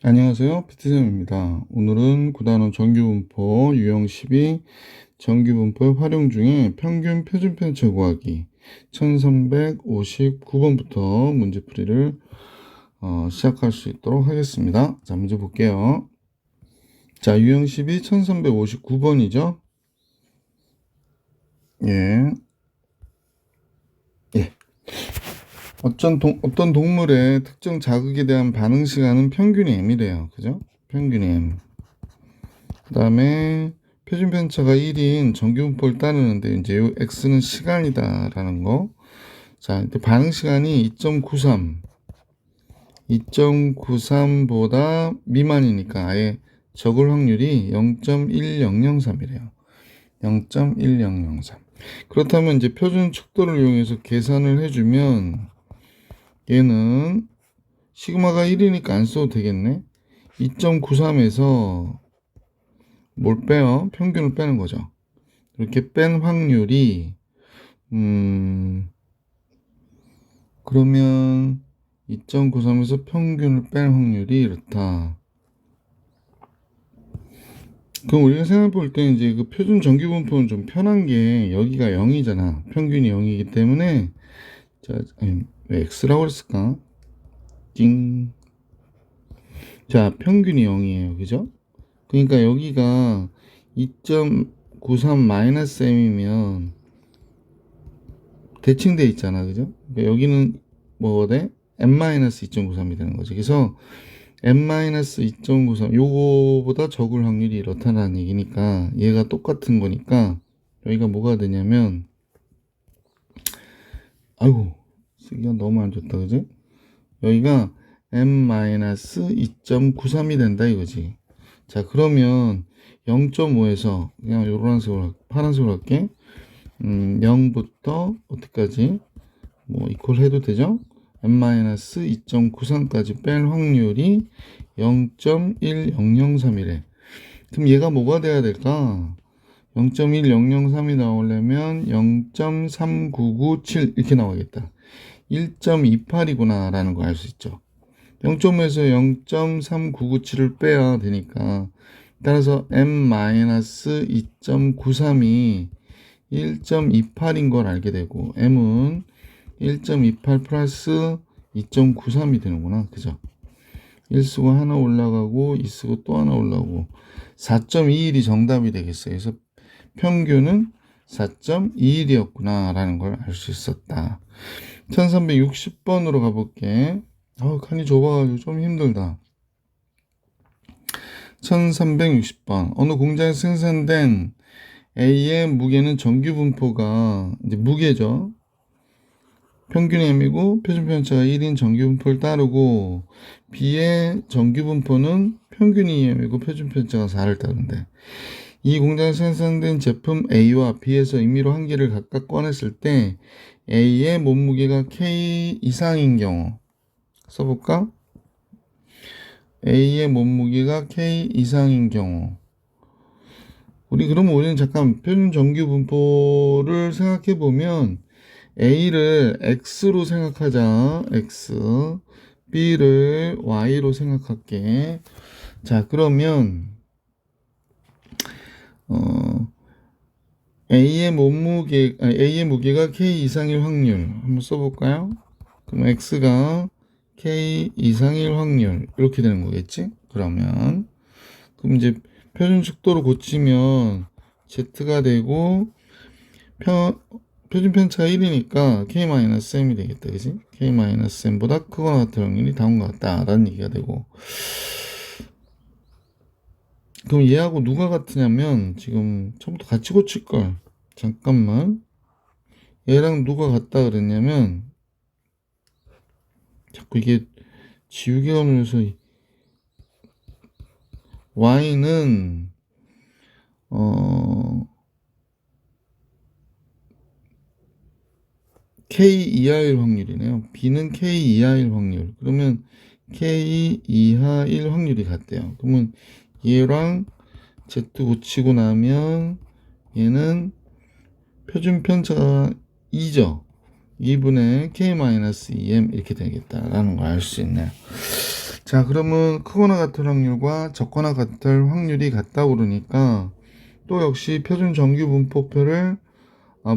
안녕하세요. PT쌤입니다. 오늘은 구단원 정규분포 유형 12 정규분포의 활용 중에 평균 표준편차 구하기 1359번부터 문제풀이를 시작할 수 있도록 하겠습니다. 자, 문제 볼게요. 자, 유형 12 1359번이죠. 예. 어떤 동물의 특정 자극에 대한 반응 시간은 평균이 m이래요. 그죠? 평균이 m. 그 다음에 표준 편차가 1인 정규분포를 따르는데 이제 요 x는 시간이다라는 거. 자, 반응 시간이 2.93보다 미만이니까 아예 적을 확률이 0.1003이래요. 0.1003. 그렇다면 이제 표준 척도를 이용해서 계산을 해주면 얘는 시그마가 1이니까 안 써도 되겠네. 2.93에서 뭘 빼요? 평균을 빼는 거죠. 이렇게 뺀 확률이 그러면 2.93에서 평균을 뺀 확률이 이렇다. 그럼 우리가 생각해 볼 때 이제 그 표준 정규분포는 좀 편한 게 여기가 0이잖아. 평균이 0이기 때문에 자, 왜 x라고 그랬을까? 띵. 자, 평균이 0이에요. 그죠? 그러니까 여기가 2.93-m이면 대칭돼 있잖아. 그죠? 그러니까 여기는 뭐가 돼? m-2.93이 되는 거지. 그래서 m-2.93 요거보다 적을 확률이 이렇다는 얘기니까 얘가 똑같은 거니까 여기가 뭐가 되냐면 아이고 쓰기가 너무 안 좋다. 그지? 여기가 m-2.93이 된다 이거지. 자, 그러면 0.5에서 그냥 요런색으로 파란색으로 할게. 0부터 어디까지 뭐 이퀄 해도 되죠? m-2.93까지 뺄 확률이 0.1003이래. 그럼 얘가 뭐가 돼야 될까? 0.1003이 나오려면 0.3997 이렇게 나오겠다. 1.28이구나 라는 거 알 수 있죠. 0.5에서 0.3997을 빼야 되니까 따라서 m-2.93이 1.28인 걸 알게 되고 m은 1.28 플러스 2.93이 되는구나. 그죠? 1쓰고 하나 올라가고 2쓰고 또 하나 올라가고 4.21이 정답이 되겠어요. 그래서 평균은 4.21이었구나 라는 걸 알 수 있었다. 1360번으로 가볼게. 칸이 좁아가지고 좀 힘들다. 1360번. 어느 공장에서 생산된 A의 무게는 정규분포가 이제 무게죠. 평균 m이고 표준 편차가 1인 정규분포를 따르고 B의 정규분포는 평균이 m이고 표준 편차가 4를 따른대. 이 공장에서 생산된 제품 A와 B에서 임의로 한 개를 각각 꺼냈을 때 A의 몸무게가 K 이상인 경우 써볼까? A의 몸무게가 K 이상인 경우 우리 그러면 우리는 잠깐 표준 정규분포를 생각해 보면 A를 X로 생각하자. X. B를 Y로 생각할게. 자, 그러면 A의 무게가 K 이상일 확률 한번 써볼까요? 그럼 X가 K 이상일 확률 이렇게 되는 거겠지? 그럼 이제 표준 척도로 고치면 Z가 되고 표준 편차가 1이니까 K-M이 되겠다. 그지? K-M보다 크거나 같은 확률이 다음과 같다. 라는 얘기가 되고. 그럼 얘하고 누가 같으냐면, 지금 처음부터 같이 고칠걸. 잠깐만. 얘랑 누가 같다 그랬냐면, 자꾸 이게 지우개가 오면서, Y는, K 이하일 확률이네요. B는 K 이하일 확률. 그러면 K 이하일 확률이 같대요. 그러면 얘랑 Z 고치고 나면 얘는 표준 편차가 2죠. 2분의 K-2M 이렇게 되겠다라는 걸 알 수 있네요. 자, 그러면 크거나 같을 확률과 적거나 같을 확률이 같다 그러니까 또 역시 표준 정규 분포표를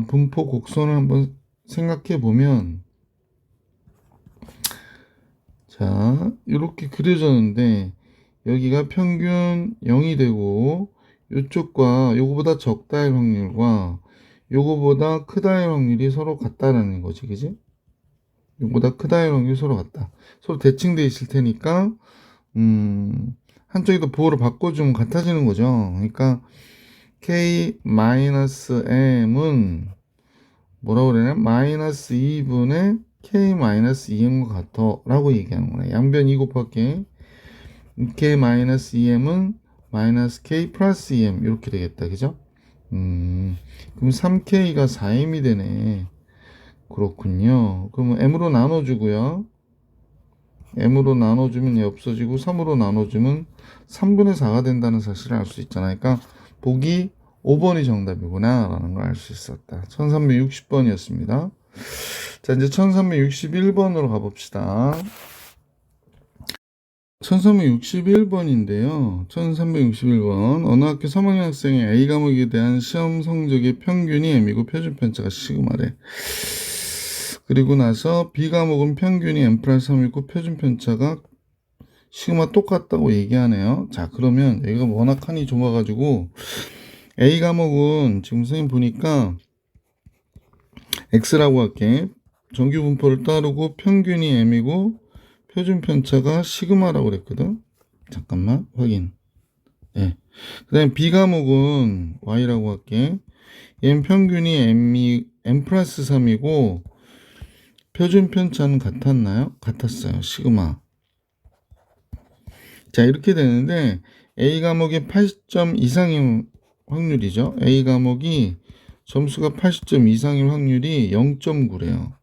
분포 곡선을 한번 생각해 보면 자, 이렇게 그려졌는데 여기가 평균 0이 되고 이쪽과 요거보다 적다의 확률과 요거보다 크다의 확률이 서로 같다라는 거지, 그지? 요거보다 크다의 확률이 서로 같다. 서로 대칭돼 있을 테니까 한쪽에도 부호를 바꿔주면 같아지는 거죠. 그러니까 k-m은 뭐라고 그러냐? 마이너스 2분의 k-2m과 같아 라고 얘기하는 거네. 양변 2 곱하기 k-2m은 마이너스 k 플러스 2m 이렇게 되겠다. 그죠? 그럼 3k가 4m이 되네. 그렇군요. 그러면 m으로 나눠주고요. m으로 나눠주면 얘 없어지고 3으로 나눠주면 3분의 4가 된다는 사실을 알 수 있잖아요. 그러니까 보기 5번이 정답이구나 라는 걸 알 수 있었다. 1360번이었습니다. 자, 이제 1361번으로 가봅시다. 1361번인데요. 1361번. 어느 학교 3학년 학생의 A 과목에 대한 시험 성적의 평균이 M이고 표준 편차가 시그마래. 그리고 나서 B 과목은 평균이 M 플러스 3이고 표준 편차가 시그마 똑같다고 얘기하네요. 자, 그러면 여기가 워낙 칸이 좁아가지고 A 과목은 지금 선생님 보니까 X라고 할게. 정규 분포를 따르고 평균이 M이고 표준 편차가 시그마라고 그랬거든. 잠깐만 확인. 네. 그 다음에 B 과목은 Y라고 할게. 얘는 평균이 M 플러스 3이고 표준 편차는 같았나요? 같았어요. 시그마. 자, 이렇게 되는데 A 과목이 80점 이상인 확률이죠. A 과목이 점수가 80점 이상인 확률이 0.9래요.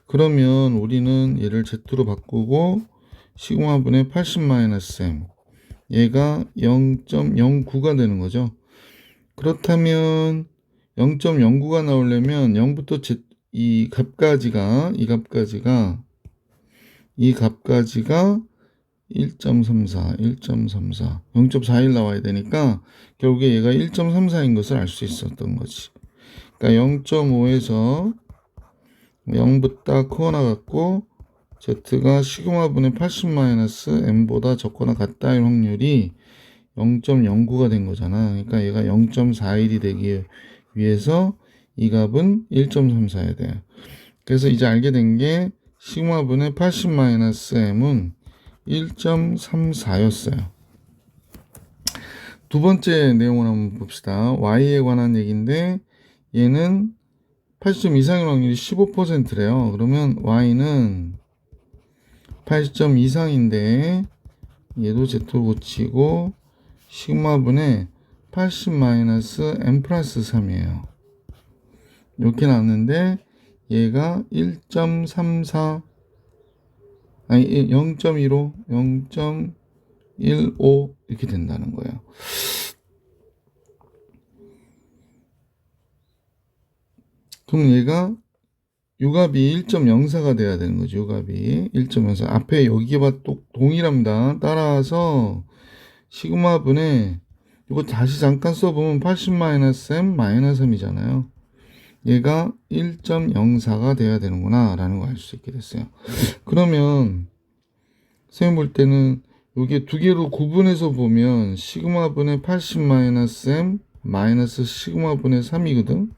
그러면 우리는 얘를 Z로 바꾸고 시그마분의 80-M 얘가 0.09가 되는 거죠. 그렇다면 0.09가 나오려면 0부터 이 값까지가 1.34, 0.41 나와야 되니까 결국에 얘가 1.34인 것을 알 수 있었던 거지. 그러니까 0.5에서 0보다 크거나 같고 Z가 시그마분의 80-M보다 적거나 같다의 확률이 0.09가 된 거잖아. 그러니까 얘가 0.41이 되기 위해서 이 값은 1.34여야 돼요. 그래서 이제 알게 된 게 시그마분의 80-M은 1.34였어요. 두 번째 내용을 한번 봅시다. Y에 관한 얘기인데 얘는 80점 이상의 확률이 15%래요. 그러면 Y는 80점 이상인데 얘도 Z로 고치고 시그마분의 80-M 플러스 3이에요. 이렇게 나왔는데 얘가 1.34 아니 0.15 0.15 이렇게 된다는 거예요. 그럼 얘가 요값이 1.04가 돼야 되는 거죠. 요값이 1.04. 앞에 여기가 또 동일합니다. 따라서 시그마분의 이거 다시 잠깐 써보면 80-M 마이너스 3이잖아요. 얘가 1.04가 돼야 되는구나 라는 걸 알 수 있게 됐어요. 그러면 선생님 볼 때는 요게 두 개로 구분해서 보면 시그마분의 80-M 마이너스 시그마분의 3이거든.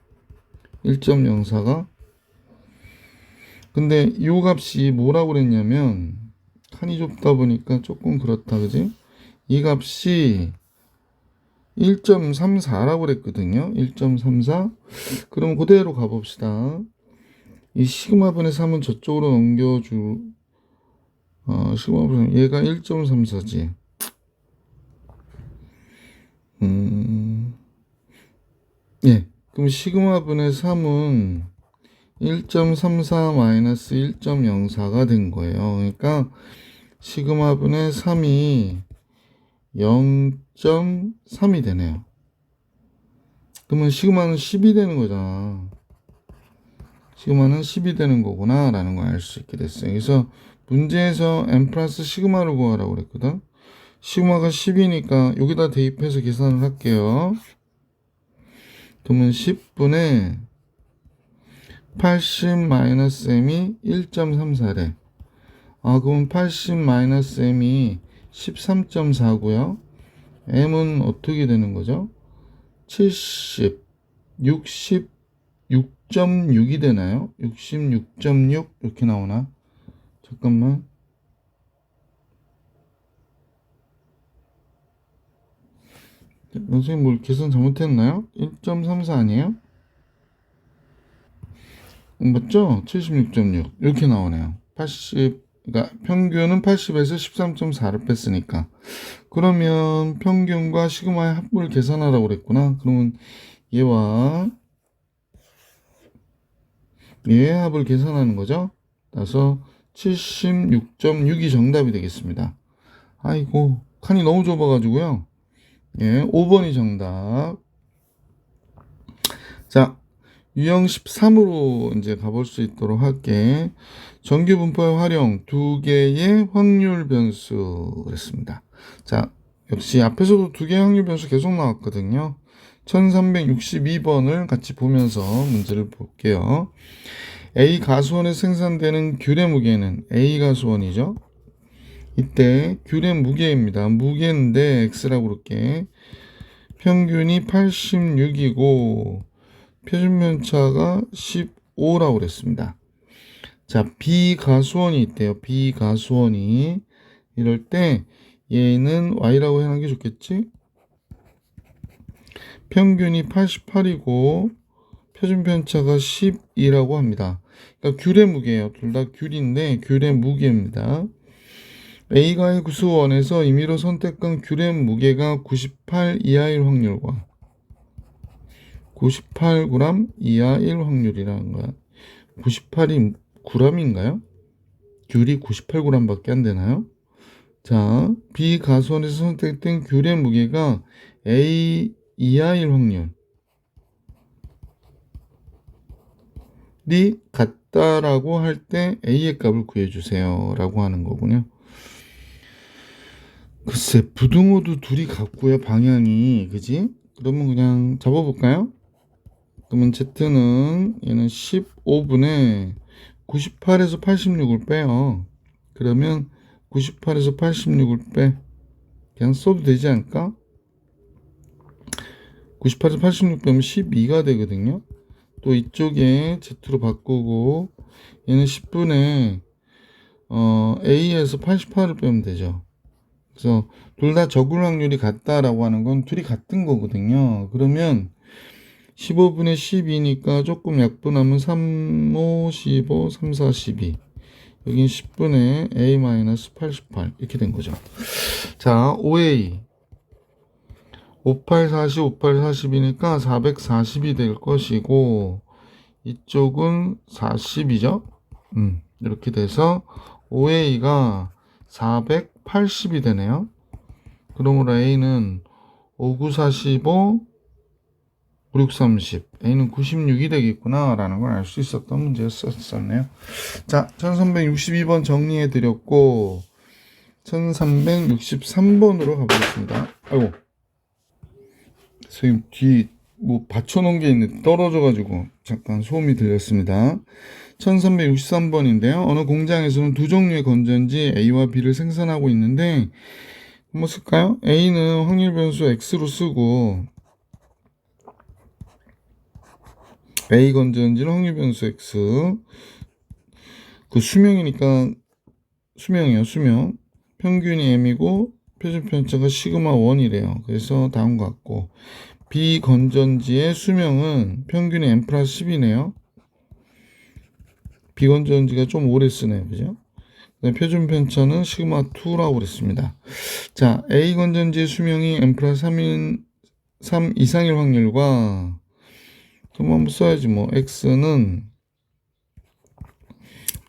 1.04가. 근데 이 값이 뭐라고 그랬냐면 칸이 좁다 보니까 조금 그렇다, 그지? 이 값이 1.34라고 그랬거든요. 1.34. 그럼 그대로 가봅시다. 이 시그마분의 3은 저쪽으로 시그마분의 얘가 1.34지. 예. 그럼 시그마분의 3은 1.34-1.04가 된 거예요. 그러니까 시그마분의 3이 0.3이 되네요. 그러면 시그마는 10이 되는 거잖아. 시그마는 10이 되는 거구나 라는 걸 알 수 있게 됐어요. 그래서 문제에서 n 플러스 시그마를 구하라고 그랬거든. 시그마가 10이니까 여기다 대입해서 계산을 할게요. 그러면 10분의 80-m이 1.34래. 그럼 80-m이 13.4고요. m은 어떻게 되는 거죠? 70, 66.6이 되나요? 66.6 이렇게 나오나? 잠깐만. 선생님 뭘 계산 잘못했나요? 1.34 아니에요? 맞죠? 76.6 이렇게 나오네요. 80, 그러니까 평균은 80에서 13.4를 뺐으니까. 그러면 평균과 시그마의 합을 계산하라고 그랬구나. 그러면 얘와 얘의 합을 계산하는 거죠. 따라서 76.6이 정답이 되겠습니다. 아이고, 칸이 너무 좁아가지고요. 예, 5번이 정답. 자, 유형 13으로 이제 가볼 수 있도록 할게. 정규 분포의 활용, 두 개의 확률 변수 그랬습니다. 자, 역시 앞에서도 두 개의 확률 변수 계속 나왔거든요. 1362번을 같이 보면서 문제를 볼게요. A 가수원에 생산되는 귤의 무게는 A 가수원이죠. 이때 귤의 무게입니다. 무게인데 X라고 그럴게. 평균이 86이고 표준편차가 15라고 그랬습니다. 자, 비가수원이 있대요. 비가수원이. 이럴 때 얘는 Y라고 해놓은 게 좋겠지? 평균이 88이고 표준편차가 12라고 합니다. 그러니까 귤의 무게예요. 둘 다 귤인데 귤의 무게입니다. A가의 구수원에서 임의로 선택한 귤의 무게가 98 이하일 확률과 98g 이하일 확률이라는 거야. 98이 g인가요? 귤이 98g밖에 안 되나요? 자, 비가수원에서 선택된 귤의 무게가 A 이하일 확률이 같다라고 할 때 A의 값을 구해주세요 라고 하는 거군요. 글쎄, 부등호도 둘이 같고요, 방향이. 그지? 그러면 그냥 잡아볼까요? 그러면 Z는 얘는 15분에 98에서 86을 빼요. 그러면 98에서 86을 빼. 그냥 써도 되지 않을까? 98에서 86 빼면 12가 되거든요. 또 이쪽에 Z로 바꾸고 얘는 10분에 A에서 88을 빼면 되죠. 그래서 둘 다 적을 확률이 같다라고 하는 건 둘이 같은 거거든요. 그러면 15분의 12니까 조금 약분하면 3, 5, 15, 3, 4, 12. 여긴 10분의 A-88 이렇게 된 거죠. 자, OA 58, 40, 58, 40이니까 440이 될 것이고 이쪽은 40이죠. 이렇게 돼서 OA가 480이 되네요. 그러므로 A는 59, 45, 56, 30. A는 96이 되겠구나 라는 걸 알 수 있었던 문제였었네요. 자, 1362번 정리해 드렸고 1363번으로 가보겠습니다. 아이고, 선생님 뒤 뭐 받쳐놓은 게 있는데 떨어져가지고 잠깐 소음이 들렸습니다. 1363번인데요. 어느 공장에서는 두 종류의 건전지 A와 B를 생산하고 있는데 한번 쓸까요? A는 확률 변수 X로 쓰고 A 건전지는 확률 변수 X. 그 수명이니까 수명이에요. 수명. 평균이 M이고 표준 편차가 시그마 1이래요. 그래서 다음과 같고 B 건전지의 수명은 평균이 M 플러스 10이네요. B 건전지가 좀 오래 쓰네요. 그죠? 표준 편차는 시그마 2라고 그랬습니다. 자, A 건전지의 수명이 M 플러스 3 이상일 확률과 그럼 한번 써야지 뭐 X는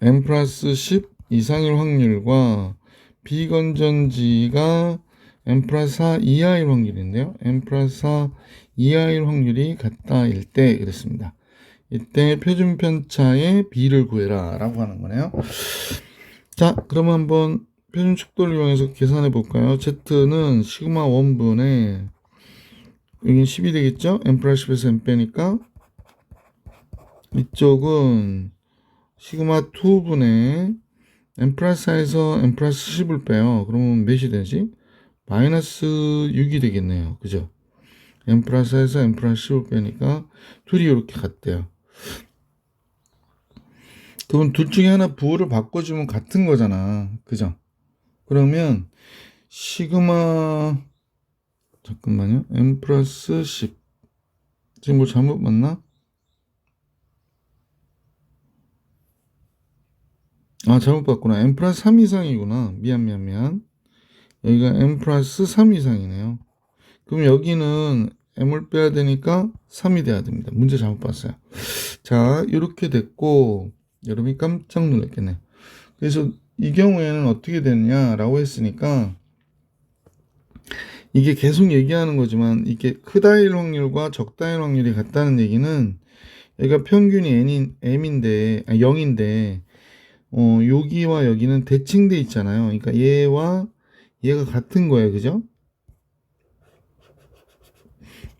M 플러스 10 이상일 확률과 B 건전지가 M 플러스 4 이하일 확률인데요. M 플러스 4 이하일 확률이 같다일 때 그랬습니다. 이때 표준 편차의 B를 구해라 라고 하는 거네요. 자, 그러면 한번 표준 축도를 이용해서 계산해 볼까요? Z는 시그마 1분의 여기 10이 되겠죠? n 플러스 10에서 n 빼니까 이쪽은 시그마 2분의 n 플러스 4에서 n 플러스 10을 빼요. 그러면 몇이 되지? 마이너스 6이 되겠네요. 그죠? n 플러스 4에서 n 플러스 10을 빼니까 둘이 이렇게 같대요. 그러면 둘 중에 하나 부호를 바꿔주면 같은 거잖아. 그죠? 그러면 시그마 잠깐만요. n 플러스 10 지금 뭐 잘못 봤나? 아, 잘못 봤구나. n 플러스 3 이상이구나. 미안. 여기가 n 플러스 3 이상이네요. 그럼 여기는 m을 빼야 되니까 3이 돼야 됩니다. 문제 잘못 봤어요. 자, 이렇게 됐고 여러분이 깜짝 놀랐겠네. 그래서 이 경우에는 어떻게 되느냐라고 했으니까 이게 계속 얘기하는 거지만 이게 크다일 확률과 적다일 확률이 같다는 얘기는 여기가 평균이 m인데 0인데 여기와 여기는 대칭돼 있잖아요. 그러니까 얘와 얘가 같은 거예요. 그죠?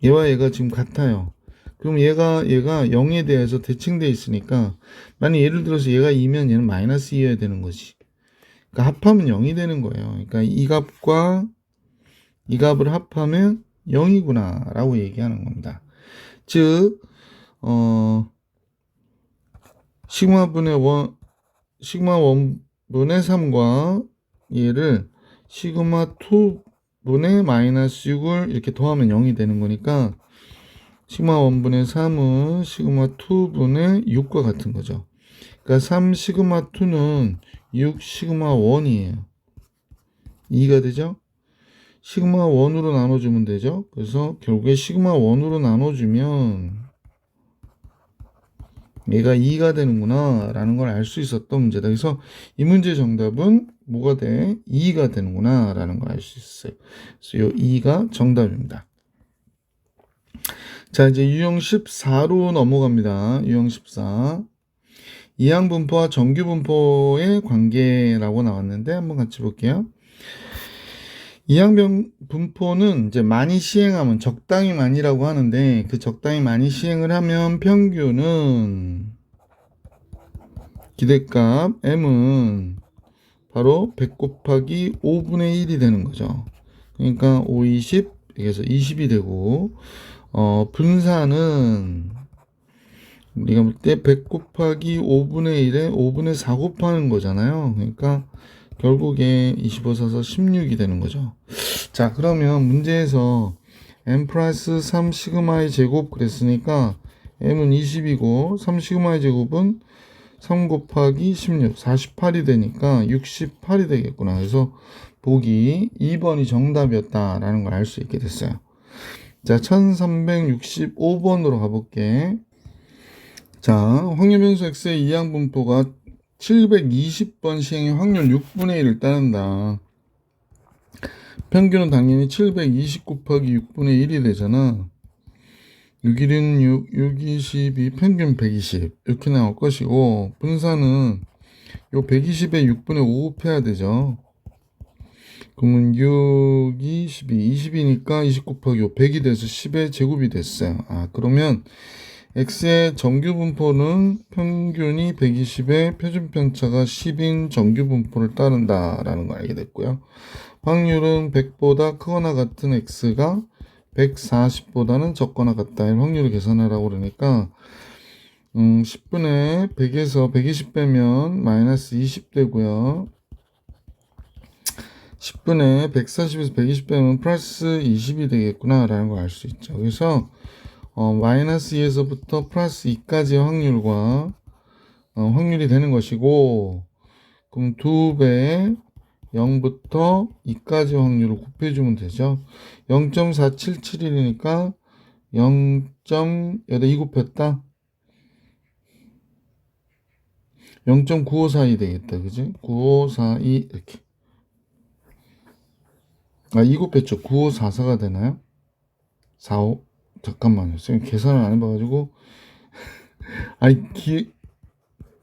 얘와 얘가 지금 같아요. 그럼 얘가 0에 대해서 대칭돼 있으니까 만약 예를 들어서 얘가 2면 얘는 마이너스 2여야 되는 거지. 그러니까 합하면 0이 되는 거예요. 그러니까 이 값과 이 값을 합하면 0이구나 라고 얘기하는 겁니다. 즉 시그마분의 1 시그마 1분의 3과 얘를 시그마 2분의 마이너스 6을 이렇게 더하면 0이 되는 거니까 시그마 1분의 3은 시그마 2분의 6과 같은 거죠. 그러니까 3 시그마 2는 6 시그마 1이에요. 2가 되죠? 시그마 1으로 나눠주면 되죠? 그래서 결국에 시그마 1으로 나눠주면 얘가 2가 되는구나 라는 걸 알 수 있었던 문제다. 그래서 이 문제의 정답은 뭐가 돼? 2가 되는구나 라는 걸 알 수 있어요. 그래서 이 2가 정답입니다. 자, 이제 유형 14로 넘어갑니다. 유형 14. 이항분포와 정규분포의 관계라고 나왔는데 한번 같이 볼게요. 이항분포는 이제 많이 시행하면 적당히 많이라고 하는데 그 적당히 많이 시행을 하면 평균은 기대값 m은 바로 100 곱하기 5분의 1이 되는 거죠. 그러니까 5, 20 여기서 20이 되고 분산은 우리가 볼 때 100 곱하기 5분의 1에 5분의 4 곱하는 거잖아요. 그러니까 결국에 25 사서 16이 되는 거죠. 자, 그러면 문제에서 m 플러스 3 시그마의 제곱 그랬으니까 m은 20이고 3 시그마의 제곱은 3 곱하기 16, 48이 되니까 68이 되겠구나. 그래서 보기 2번이 정답이었다라는 걸 알 수 있게 됐어요. 자, 1365번으로 가볼게. 자, 확률 변수 x의 이항분포가 720번 시행의 확률 6분의 1을 따른다. 평균은 당연히 720 곱하기 6분의 1이 되잖아. 6, 1은 6, 6, 22, 평균 120 이렇게 나올 것이고 분산은 요 120에 6분의 5 곱해야 되죠. 그러면 6, 22, 20이니까 20 곱하기 5, 100이 돼서 10의 제곱이 됐어요. 아, 그러면 x의 정규분포는 평균이 120에 표준편차가 10인 정규분포를 따른다라는 걸 알게 됐고요. 확률은 100보다 크거나 같은 x가 140보다는 적거나 같다의 확률을 계산하라고 그러니까 10분의 100에서 120 빼면 마이너스 20 되고요. 10분의 140에서 120 빼면 플러스 20이 되겠구나 라는 걸 알 수 있죠. 그래서 마이너스 2에서부터 플러스 2까지의 확률과 확률이 되는 것이고 그럼 2배의 0부터 2까지 확률을 곱해주면 되죠. 0.477이니까 0.여기다 2 곱했다. 0.9542 되겠다. 그지? 9542 이렇게. 아, 2 곱했죠. 9544가 되나요? 45? 잠깐만요. 선생님 계산을 안 해봐가지고. 아니,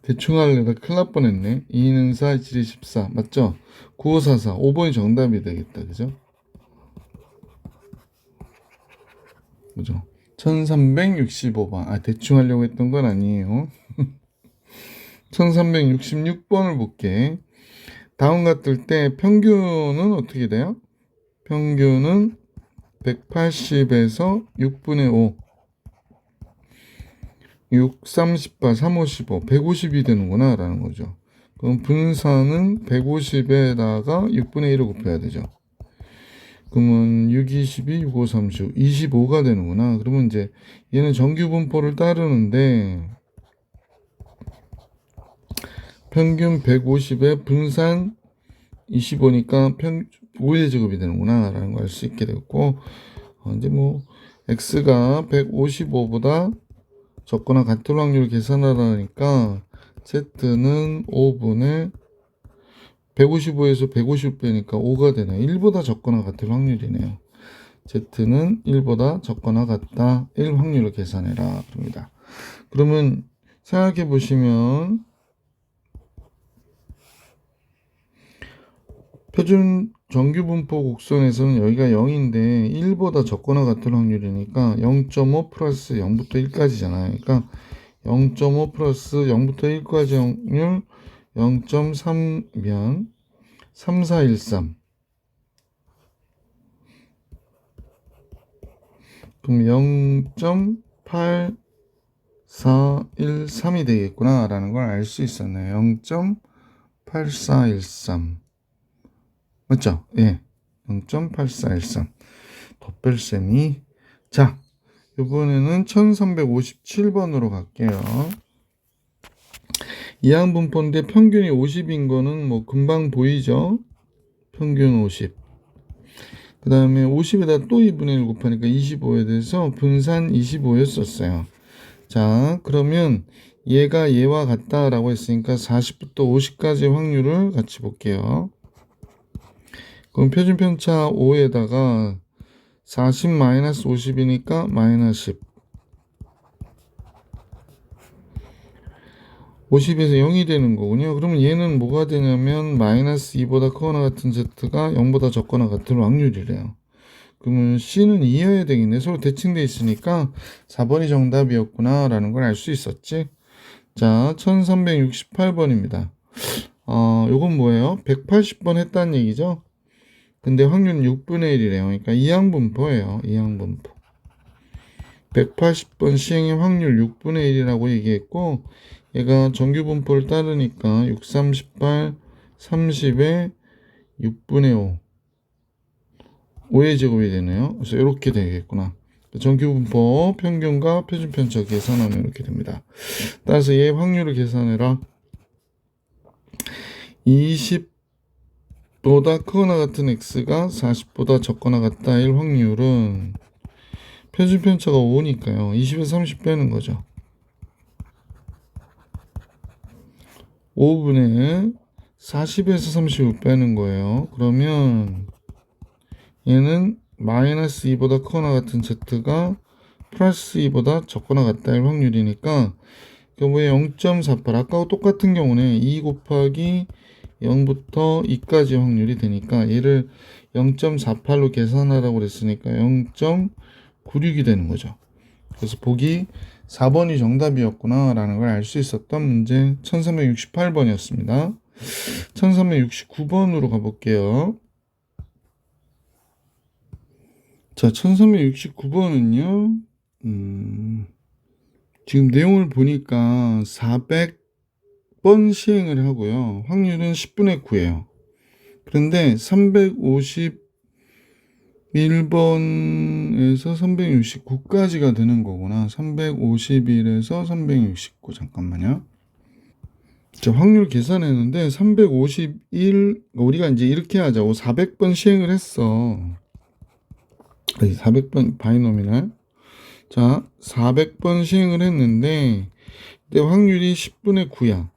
대충 하려다 큰일 날 뻔했네. 2는 4, 7이 14. 맞죠? 9544. 5번이 정답이 되겠다. 그죠? 그죠? 1365번. 아, 대충 하려고 했던 건 아니에요. 1366번을 볼게. 다음 같을 때 평균은 어떻게 돼요? 평균은 180에서 6분의 5. 6, 38, 3, 55, 150이 되는구나 라는 거죠. 그럼 분산은 150에다가 6분의 1을 곱해야 되죠. 그러면 6, 22, 6, 5, 30, 25가 되는구나. 그러면 이제 얘는 정규 분포를 따르는데 평균 150에 분산 25니까 5의 제곱이 되는구나 라는 걸 알 수 있게 됐고, 이제 뭐 x가 155보다 적거나 같을 확률 계산하라니까 z는 5분의 155에서 150 빼니까 5가 되네요. 1보다 적거나 같을 확률이네요. z는 1보다 적거나 같다 1 확률을 계산해라 그럽니다. 그러면 생각해 보시면 표준 정규 분포 곡선에서는 여기가 0인데 1보다 적거나 같을 확률이니까 0.5 플러스 0부터 1까지잖아요. 그러니까 0.5 플러스 0부터 1까지 확률 0.3면 3413. 그럼 0.8413이 되겠구나 라는 걸 알 수 있었네요. 0.8413. 맞죠? 예. 0.8413. 덧뺄셈이. 자, 이번에는 1357번으로 갈게요. 이항분포인데 평균이 50인 거는 뭐 금방 보이죠? 평균 50. 그 다음에 50에다 또 2분의 1 곱하니까 25에 대해서 분산 25였었어요. 자, 그러면 얘가 얘와 같다라고 했으니까 40부터 50까지 확률을 같이 볼게요. 그럼 표준 편차 5에다가 40 마이너스 50이니까 마이너스 10. 50에서 0이 되는 거군요. 그러면 얘는 뭐가 되냐면 마이너스 2보다 크거나 같은 z가 0보다 적거나 같은 확률이래요. 그러면 C는 2여야 되겠네. 서로 대칭돼 있으니까 4번이 정답이었구나 라는 걸 알 수 있었지. 자, 1368번입니다. 요건 뭐예요? 180번 했다는 얘기죠. 근데 확률은 6분의 1이래요. 그러니까 이항분포예요. 이항분포. 180번 시행의 확률 6분의 1이라고 얘기했고, 얘가 정규분포를 따르니까 6, 38, 30에 6분의 5. 5의 제곱이 되네요. 그래서 이렇게 되겠구나. 정규분포 평균과 표준편차 계산하면 이렇게 됩니다. 따라서 얘의 확률을 계산해라. 20보다 크거나 같은 x가 40보다 적거나 같다 1 확률은 표준편차가 5니까요. 20에서 30 빼는 거죠. 5분의 40에서 35 빼는 거예요. 그러면 얘는 마이너스 2보다 크거나 같은 z가 플러스 2보다 적거나 같다 할 확률이니까 그게 0.48 아까와 똑같은 경우는 2 곱하기 0부터 2까지 확률이 되니까 얘를 0.48로 계산하라고 그랬으니까 0.96이 되는 거죠. 그래서 보기 4번이 정답이었구나 라는 걸 알 수 있었던 문제 1368번이었습니다. 1369번으로 가볼게요. 자, 1369번은요, 지금 내용을 보니까 400번 시행을 하고요. 확률은 10분의 9예요. 그런데 351번에서 369까지가 되는 거구나. 351에서 369, 잠깐만요. 자, 확률 계산했는데 351, 우리가 이제 이렇게 하자고 400번 시행을 했어. 400번 바이노미널. 자, 400번 시행을 했는데 그때 확률이 10분의 9야.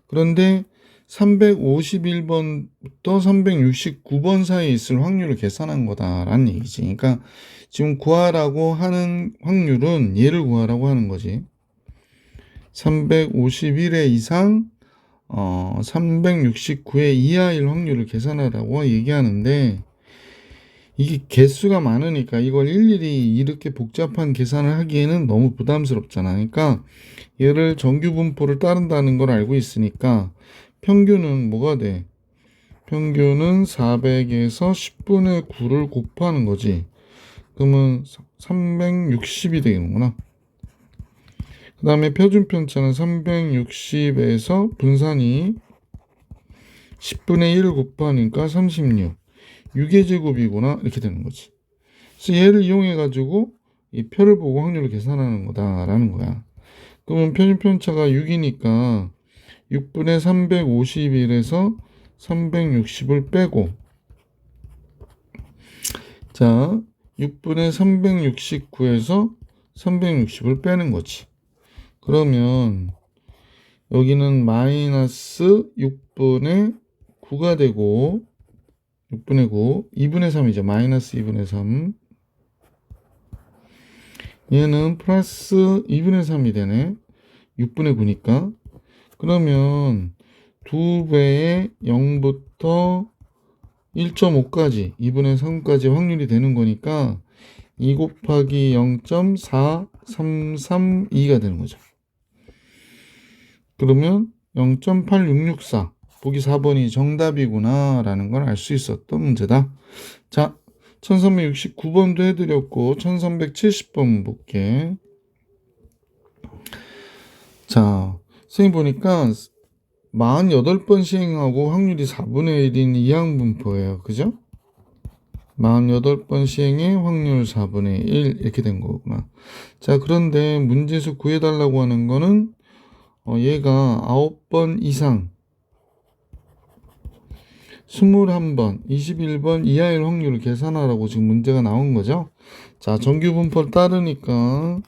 그런데 351번부터 369번 사이에 있을 확률을 계산한 거다라는 얘기지. 그러니까 지금 구하라고 하는 확률은 얘를 구하라고 하는 거지. 351회 이상 369회 이하일 확률을 계산하라고 얘기하는데, 이게 개수가 많으니까 이걸 일일이 이렇게 복잡한 계산을 하기에는 너무 부담스럽잖아. 그러니까 얘를 정규 분포를 따른다는 걸 알고 있으니까 평균은 뭐가 돼? 평균은 400에서 10분의 9를 곱하는 거지. 그러면 360이 되는구나. 그 다음에 표준편차는 360에서 분산이 10분의 1 곱하니까 36. 6의 제곱이구나. 이렇게 되는 거지. 그래서 얘를 이용해 가지고 이 표를 보고 확률을 계산하는 거다라는 거야. 그러면 표준편차가 6이니까 6분의 351에서 360을 빼고, 자 6분의 369에서 360을 빼는 거지. 그러면 여기는 마이너스 6분의 9가 되고, 6분의 9, 2분의 3이죠. 마이너스 2분의 3. 얘는 플러스 2분의 3이 되네. 6분의 9니까. 그러면 2배의 0부터 1.5까지, 2분의 3까지 확률이 되는 거니까 2 곱하기 0.4332가 되는 거죠. 그러면 0.8664. 보기 4번이 정답이구나 라는 걸 알 수 있었던 문제다. 자, 1369번도 해드렸고 1370번 볼게. 자, 선생님 보니까 48번 시행하고 확률이 4분의 1인 이항분포예요. 그죠? 48번 시행에 확률 4분의 1 이렇게 된 거구나. 자, 그런데 문제에서 구해달라고 하는 거는 얘가 9번 이상 21번, 21번 이하일 확률을 계산하라고 지금 문제가 나온 거죠. 자, 정규 분포를 따르니까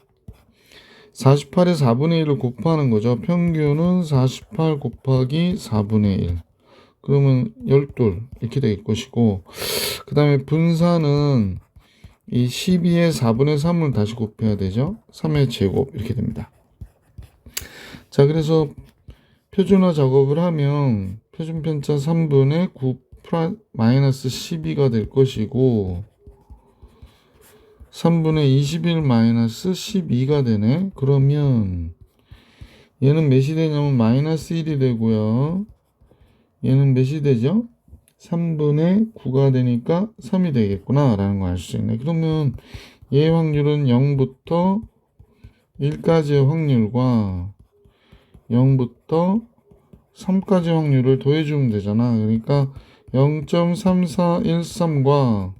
48에 4분의 1을 곱하는 거죠. 평균은 48 곱하기 4분의 1. 그러면 12 이렇게 될 것이고, 그 다음에 분산은 이 12에 4분의 3을 다시 곱해야 되죠. 3의 제곱 이렇게 됩니다. 자, 그래서 표준화 작업을 하면 표준편차 3분의 9 마이너스 12가 될 것이고, 3분의 21 마이너스 12가 되네. 그러면 얘는 몇이 되냐면 마이너스 1이 되고요. 얘는 몇이 되죠? 3분의 9가 되니까 3이 되겠구나 라는 걸 알 수 있네. 그러면 얘 확률은 0부터 1까지의 확률과 0부터 3까지 확률을 더해주면 되잖아. 그러니까 0.3413과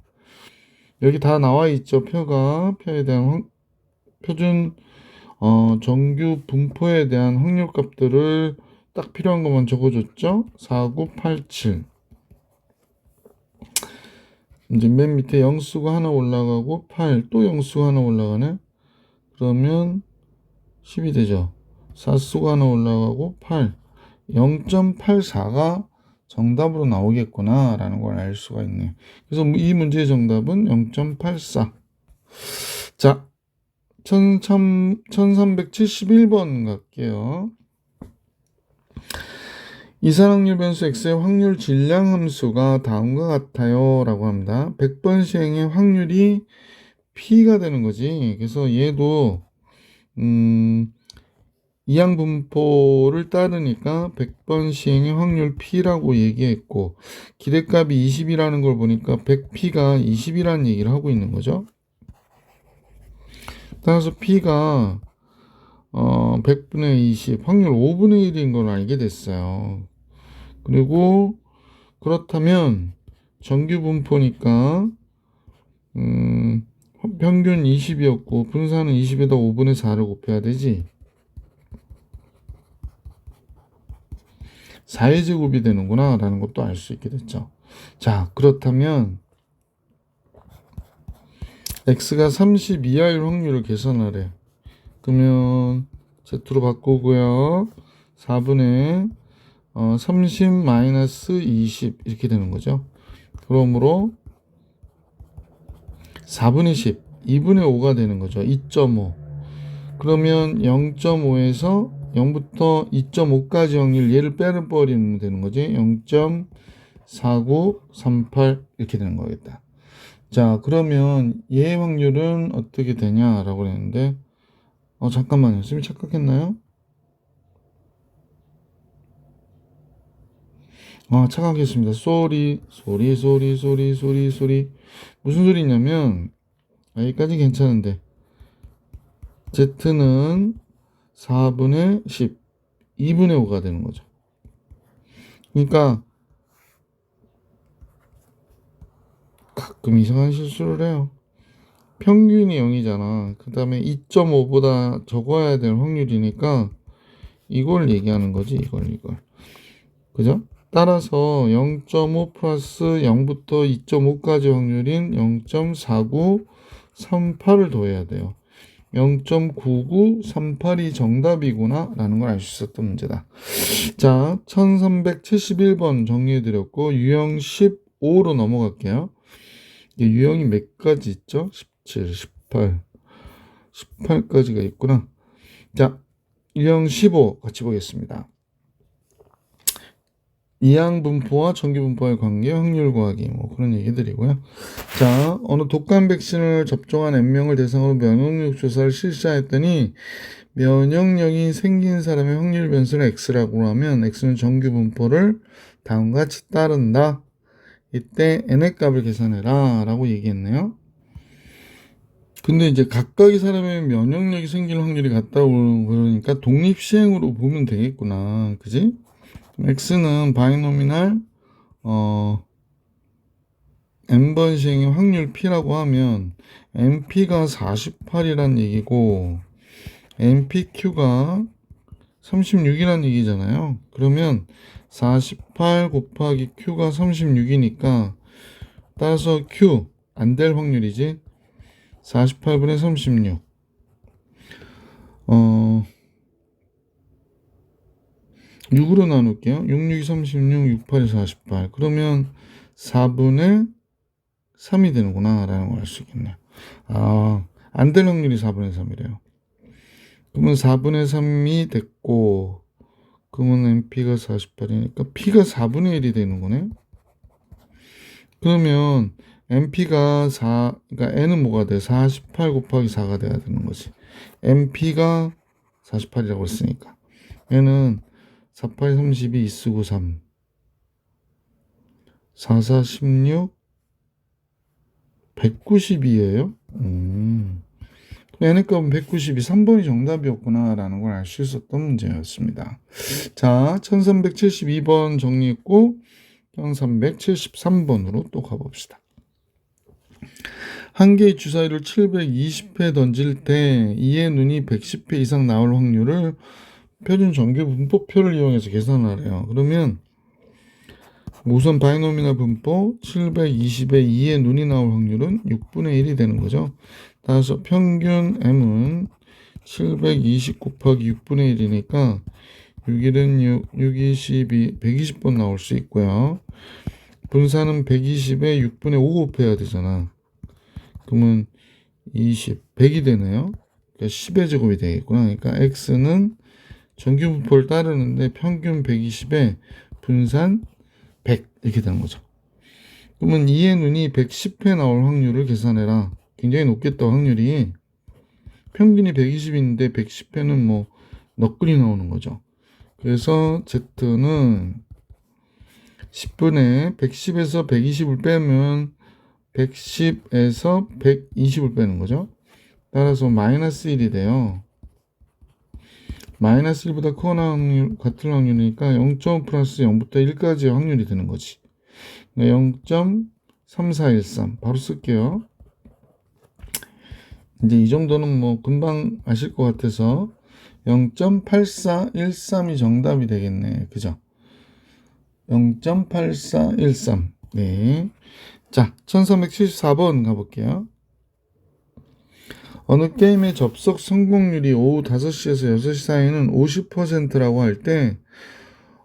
여기 다 나와 있죠. 표에 대한 표준 정규 분포에 대한 확률 값들을 딱 필요한 것만 적어줬죠. 4987. 이제 맨 밑에 영수가 하나 올라가고 8, 또 영수가 하나 올라가네. 그러면 10이 되죠. 4수가 하나 올라가고 8, 0.84가 정답으로 나오겠구나 라는 걸 알 수가 있네요. 그래서 이 문제의 정답은 0.84. 자, 1371번 갈게요. 이산확률 변수 x의 확률 질량 함수가 다음과 같아요 라고 합니다. 100번 시행의 확률이 p가 되는 거지. 그래서 얘도 이항분포를 따르니까 100번 시행의 확률 p라고 얘기했고, 기대값이 20이라는 걸 보니까 100p가 20이라는 얘기를 하고 있는 거죠. 따라서 p가 100분의 20, 확률 5분의 1인 걸 알게 됐어요. 그리고 그렇다면 정규 분포니까 평균 20이었고 분산은 20에다 5분의 4를 곱해야 되지. 4의 제곱이 되는구나 라는 것도 알 수 있게 됐죠. 자, 그렇다면 x가 30 이하일 확률을 계산하래. 그러면 z로 바꾸고요. 4분의 30 마이너스 20 이렇게 되는 거죠. 그러므로 4분의 10, 2분의 5가 되는 거죠. 2.5. 그러면 0.5에서 0부터 2.5까지 확률 얘를 빼버리면 되는 거지. 0.4938 이렇게 되는 거겠다. 자, 그러면 얘의 확률은 어떻게 되냐라고 했는데 잠깐만요. 선생님이 착각했나요? 착각했습니다. 소리. 무슨 소리냐면 여기까지 괜찮은데 Z는 4분의 10, 2분의 5가 되는 거죠. 그러니까 가끔 이상한 실수를 해요. 평균이 0이잖아. 그 다음에 2.5보다 적어야 될 확률이니까 이걸 얘기하는 거지. 이걸. 그죠? 따라서 0.5 플러스 0부터 2.5까지 확률인 0.4938을 더해야 돼요. 0.9938이 정답이구나 라는 걸 알 수 있었던 문제다. 자, 1371번 정리해드렸고 유형 15로 넘어갈게요. 유형이 몇 가지 있죠? 17, 18까지가 있구나. 자, 유형 15 같이 보겠습니다. 이항 분포와 정규 분포의 관계, 확률 구하기, 그런 얘기들이고요. 자, 어느 독감 백신을 접종한 N명을 대상으로 면역력 조사를 실시하였더니 면역력이 생긴 사람의 확률 변수를 X라고 하면 X는 정규 분포를 다음과 같이 따른다. 이때 N의 값을 계산해라 라고 얘기했네요. 근데 이제 각각의 사람의 면역력이 생길 확률이 같다고 그러니까 독립시행으로 보면 되겠구나. 그지? X는 바이노미널 n번 시행의 확률 P라고 하면 NP가 48이란 얘기고 NPQ가 36이란 얘기잖아요. 그러면 48 곱하기 Q가 36이니까 따라서 Q 안 될 확률이지. 48분의 36 6으로 나눌게요. 6, 6이 36, 6, 8이 48. 그러면 4분의 3이 되는구나 라는 걸 알 수 있겠네요. 안 될 확률이 4분의 3이래요. 그러면 4분의 3이 됐고 그러면 NP가 48이니까 P가 4분의 1이 되는 거네. 그러면 NP가 4, 그러니까 N은 뭐가 돼? 48 곱하기 4가 돼야 되는 거지. NP가 48이라고 했으니까 N은 48, 32, 2 쓰고 3 4, 4, 16 192예요. N의 값은 192, 3번이 정답이었구나 라는 걸 알 수 있었던 문제였습니다. 자, 1372번 정리했고 1373번으로 또 가봅시다. 한 개의 주사위를 720회 던질 때 2의 눈이 110회 이상 나올 확률을 표준 정규 분포표를 이용해서 계산하래요. 그러면 우선 바이노미널 분포 720에 2의 눈이 나올 확률은 6분의 1이 되는 거죠. 따라서 평균 M은 720 곱하기 6분의 1이니까 6일은 6, 6, 22, 120번 나올 수 있고요. 분산은 120에 6분의 5 곱해야 되잖아. 그러면 20, 100이 되네요. 그러니까 10의 제곱이 되겠구나. 그러니까 X는 정규 분포를 따르는데 평균 120에 분산 100 이렇게 되는 거죠. 그러면 2의 눈이 110회 나올 확률을 계산해라. 굉장히 높겠다 확률이. 평균이 120인데 110회는 너끈이 나오는 거죠. 그래서 Z는 10분의 110에서 120을 빼면 110에서 120을 빼는 거죠. 따라서 마이너스 1이 돼요. 마이너스 1보다 크거나 같은 확률이니까 0.5 플러스 0부터 1까지의 확률이 되는 거지. 0.3413 바로 쓸게요. 이제 이 정도는 금방 아실 것 같아서 0.8413이 정답이 되겠네. 그죠? 0.8413. 네. 자, 1374번 가볼게요. 어느 게임의 접속 성공률이 오후 5시에서 6시 사이는 50%라고 할 때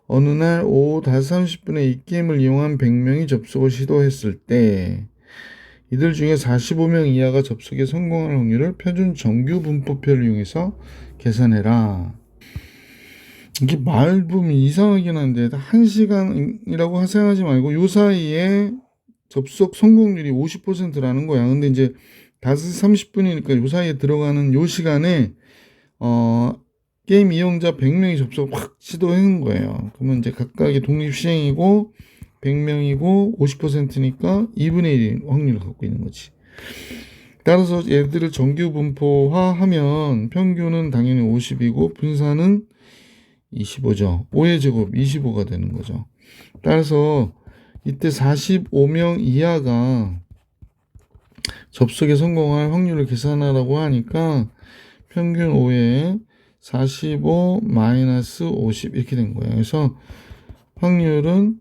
어느 날 오후 5시 30분에 이 게임을 이용한 100명이 접속을 시도했을 때 이들 중에 45명 이하가 접속에 성공할 확률을 표준 정규 분포표를 이용해서 계산해라. 이게 말 보면 이상하긴 한데 1시간이라고 생각하지 말고 요 사이에 접속 성공률이 50%라는 거야. 근데 이제 5시 30분이니까 요 사이에 들어가는 요 시간에 게임 이용자 100명이 접속을 확 시도하는 거예요. 그러면 이제 각각의 독립 시행이고 100명이고 50%니까 2분의 1 확률을 갖고 있는 거지. 따라서 얘들을 정규 분포화하면 평균은 당연히 50이고 분산은 25죠. 5의 제곱 25가 되는 거죠. 따라서 이때 45명 이하가 접속에 성공할 확률을 계산하라고 하니까 평균 5에 45 마이너스 50 이렇게 된 거예요. 그래서 확률은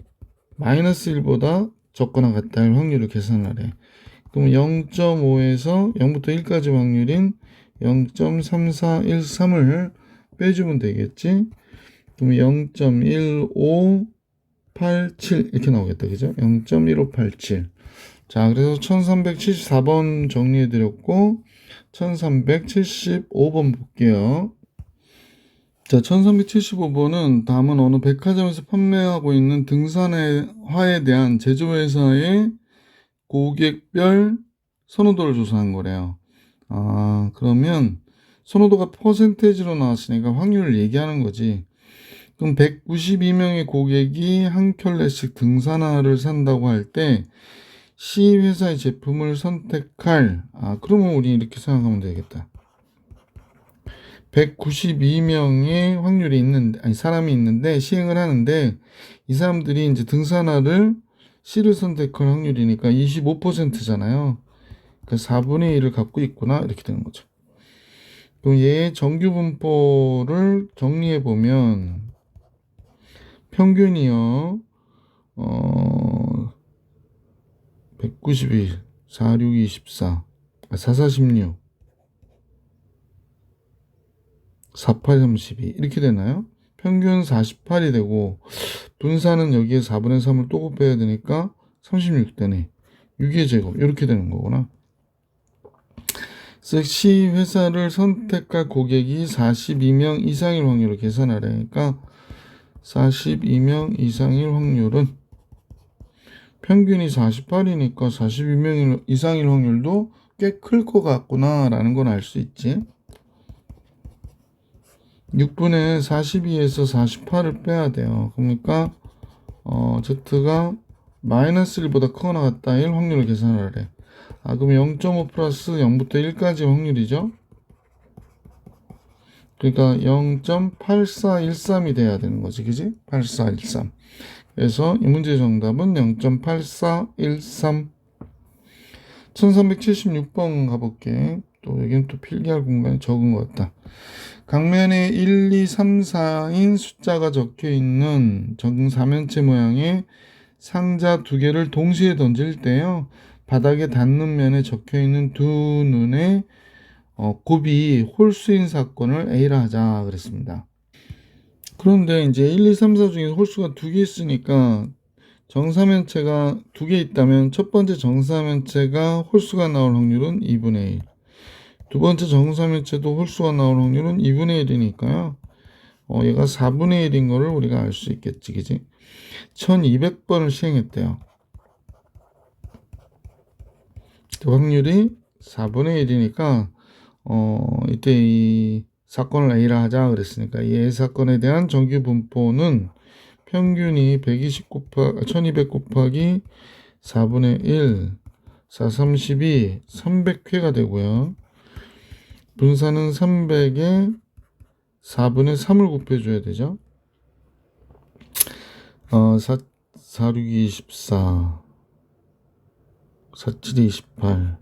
마이너스 1보다 적거나 같다 할 확률을 계산하래. 그럼 0.5에서 0부터 1까지 확률인 0.3413을 빼주면 되겠지. 그럼 0.1587 이렇게 나오겠다. 그죠? 0.1587. 자, 그래서 1374번 정리해 드렸고 1375번 볼게요. 자, 1375번은 다음은 어느 백화점에서 판매하고 있는 등산화에 대한 제조회사의 고객별 선호도를 조사한 거래요. 그러면 선호도가 퍼센테이지로 나왔으니까 확률을 얘기하는 거지. 그럼 192명의 고객이 한 켤레씩 등산화를 산다고 할 때 C 회사의 제품을 선택할, 그러면 우리 이렇게 생각하면 되겠다. 192명의 확률이 사람이 있는데 시행을 하는데 이 사람들이 이제 등산화를 C를 선택할 확률이니까 25%잖아요. 그러니까 4분의 1을 갖고 있구나. 이렇게 되는 거죠. 그럼 얘의 정규 분포를 정리해 보면 평균이요. 191, 46, 24, 44, 16, 48, 32 이렇게 되나요? 평균 48이 되고 분산은 여기에 4분의 3을 또 곱해야 되니까 36되네. 6의 제곱 이렇게 되는 거구나. 즉 C 회사를 선택할 고객이 42명 이상일 확률을 계산하려니까 42명 이상일 확률은 평균이 48이니까 42명 이상일 확률도 꽤 클 것 같구나 라는 건 알 수 있지. 6분의 42에서 48을 빼야 돼요. 그러니까 Z가 마이너스 1보다 크거나 같다 1 확률을 계산하래. 그럼 0.5 플러스 0부터 1까지 확률이죠. 그러니까 0.8413이 돼야 되는 거지. 그지? 8413. 그래서 이 문제의 정답은 0.8413. 1376번 가볼게. 또 여기는 또 필기할 공간이 적은 것 같다. 각면에 1, 2, 3, 4인 숫자가 적혀 있는 정사면체 모양의 상자 두 개를 동시에 던질 때요. 바닥에 닿는 면에 적혀 있는 두 눈의 곱이 홀수인 사건을 A라 하자 그랬습니다. 그런데 이제 1, 2, 3, 4 중에 홀수가 두 개 있으니까 정사면체가 두 개 있다면 첫 번째 정사면체가 홀수가 나올 확률은 2분의 1. 두 번째 정사면체도 홀수가 나올 확률은 2분의 1이니까요. 얘가 4분의 1인 거를 우리가 알 수 있겠지, 그지? 1200번을 시행했대요. 그 확률이 4분의 1이니까, 이때 이 사건을 A라 하자 그랬으니까, 이 A 사건에 대한 정규 분포는 평균이 1200 곱하기 4분의 1, 4, 32, 300회가 되고요. 분산은 300에 4분의 3을 곱해줘야 되죠. 4, 6, 24, 4, 7, 28,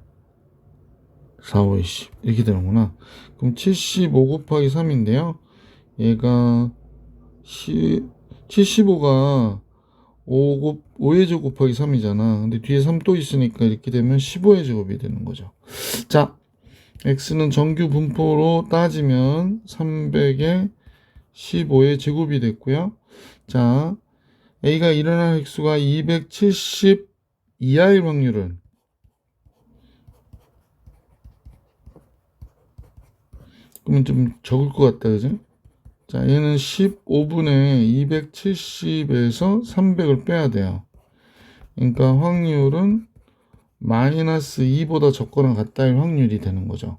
4, 5, 20 이렇게 되는구나. 그럼 75 곱하기 3인데요. 얘가 75가 5의 제곱 곱하기 3이잖아. 근데 뒤에 3 또 있으니까 이렇게 되면 15의 제곱이 되는 거죠. 자, x는 정규 분포로 따지면 300에 15의 제곱이 됐고요. 자, A가 일어날 획수가 270 이하일 확률은 그러면 좀 적을 것 같다, 그죠? 자, 얘는 15분의 270에서 300을 빼야 돼요. 그러니까 확률은 마이너스 2보다 적거나 같다일 확률이 되는 거죠.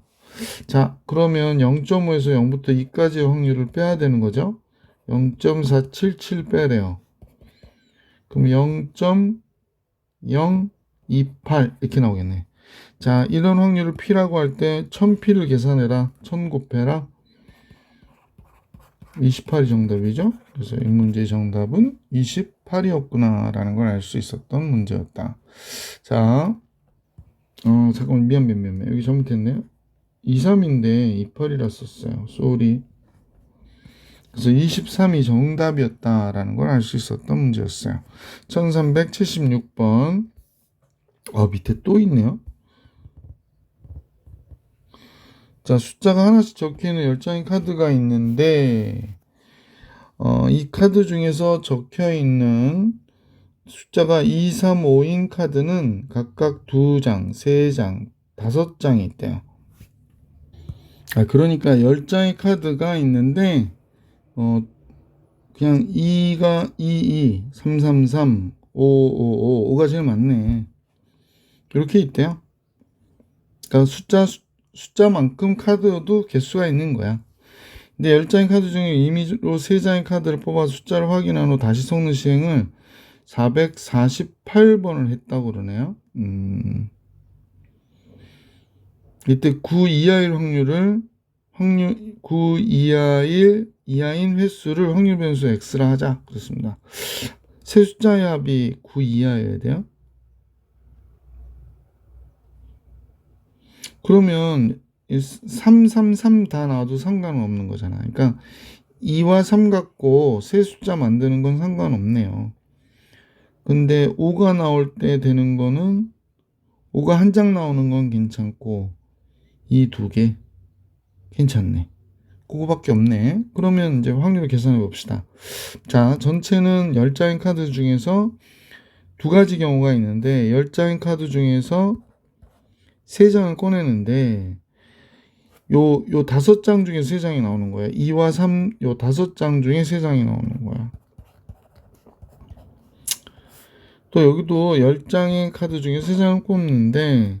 자, 그러면 0.5에서 0부터 2까지의 확률을 빼야 되는 거죠. 0.477 빼래요. 그럼 0.028 이렇게 나오겠네. 자, 이런 확률을 P라고 할 때 1000P를 계산해라. 1000 곱해라. 28이 정답이죠. 그래서 이 문제의 정답은 28이었구나 라는 걸 알 수 있었던 문제였다. 자, 잠깐만 미안. 여기 잘못했네요. 23인데 28이라 썼어요. 쏘리. 그래서 23이 정답이었다라는 걸 알 수 있었던 문제였어요. 1376번. 밑에 또 있네요. 자, 숫자가 하나씩 적혀있는 10장의 카드가 있는데 이 카드 중에서 적혀있는 숫자가 2, 3, 5인 카드는 각각 2장, 3장, 5장이 있대요. 그러니까 10장의 카드가 있는데 그냥 2가 22, 333, 555, 5가 제일 많네. 이렇게 있대요. 그러니까 숫자만큼 카드도 개수가 있는 거야. 근데 10장의 카드 중에 임의로 3장의 카드를 뽑아서 숫자를 확인한 후 다시 섞는 시행을 448번을 했다고 그러네요. 이때 9 이하일 9 이하인 횟수를 확률 변수 x라 하자. 그렇습니다. 세 숫자의 합이 9 이하여야 돼요. 그러면 333 다 나와도 상관은 없는 거잖아. 그러니까 2와 3 갖고 세 숫자 만드는 건 상관없네요. 근데 5가 나올 때 되는 거는 5가 한 장 나오는 건 괜찮고 이 두 개 괜찮네. 그거밖에 없네. 그러면 이제 확률을 계산해 봅시다. 자, 전체는 10장의 카드 중에서 두 가지 경우가 있는데 10장의 카드 중에서 3장을 꺼내는데 요 5장 중에 3장이 나오는 거야. 2와 3, 요 5장 중에 3장이 나오는 거야. 또 여기도 10장의 카드 중에 3장을 꼽는데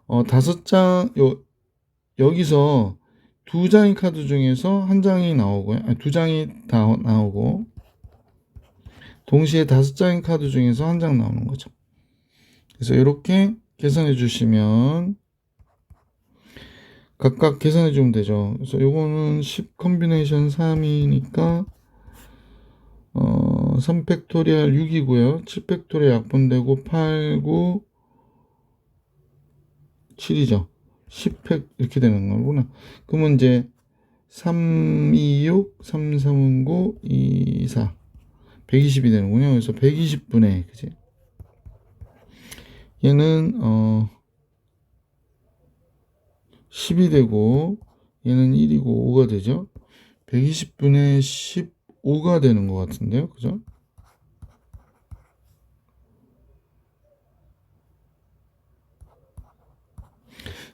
5장 여기서 2장의 카드 중에서 한 장이 나오고요. 2장이 다 나오고 동시에 5장의 카드 중에서 한 장 나오는 거죠. 그래서 이렇게 계산해 주시면 각각 계산해 주면 되죠. 그래서 요거는 10 컨비네이션 3이니까 3 팩토리얼 6이고요. 7 팩토리얼 약분되고 8, 9, 7이죠. 10팩 이렇게 되는 거구나. 그러면 이제 3, 2, 6, 3, 3, 9, 2, 4 120이 되는군요. 그래서 120분의 그지? 얘는 10이 되고 얘는 1이고 5가 되죠. 120분의 15가 되는 것 같은데요. 그죠?